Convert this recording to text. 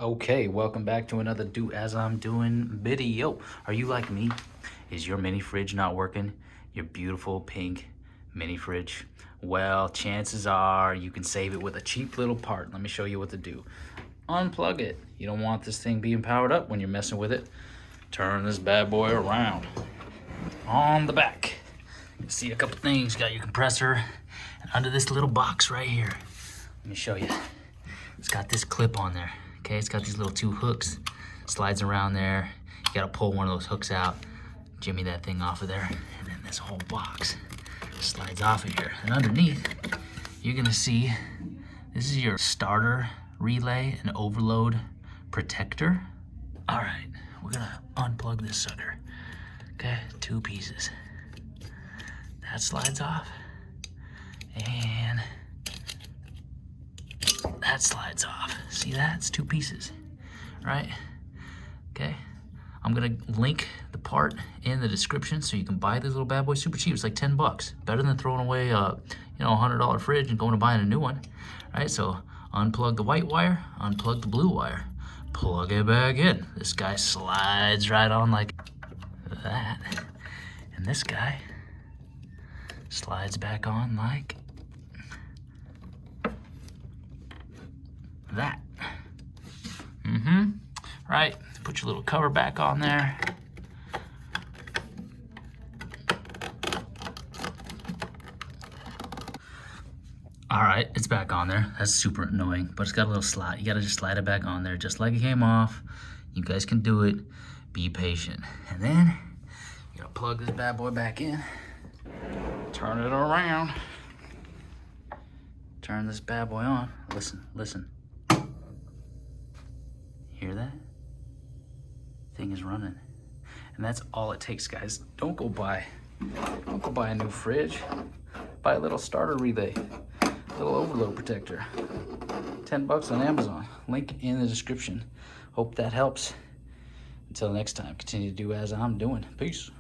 Okay, welcome back to another Do As I'm Doing video. Are you like me? Is your mini fridge not working? Your beautiful pink mini fridge? Well, chances are you can save it with a cheap little part. Let me show you what to do. Unplug it. You don't want this thing being powered up when you're messing with it. Turn this bad boy around. On the back, you see a couple things. You got your compressor, and under this little box right here, let me show you. It's got this clip on there. Okay, it's got these little two hooks, slides around there. You gotta pull one of those hooks out, jimmy that thing off of there, and then this whole box slides off of here. And underneath, you're gonna see, this is your starter relay and overload protector. All right, we're gonna unplug this sucker. Okay, two pieces. That slides off, and that slides off. See that? It's two pieces, right? Okay. I'm gonna link the part in the description so you can buy this little bad boy super cheap. It's like 10 bucks. Better than throwing away a $100 fridge and going and buying a new one, right? So unplug the white wire, unplug the blue wire, plug it back in. This guy slides right on like that. And this guy slides back on like that. Right, put your little cover back on there. All right, it's back on there. That's super annoying, but it's got a little slide. You gotta just slide it back on there just like it came off. You guys can do it. Be patient. And then you gotta plug this bad boy back in. Turn it around. Turn this bad boy on. Listen, listen. Hear that? Thing is running. And that's all it takes, guys. Don't go buy a new fridge. Buy a little starter relay, little overload protector. 10 bucks on Amazon. Link in the description. Hope that helps. Until next time, continue to do as I'm doing. Peace.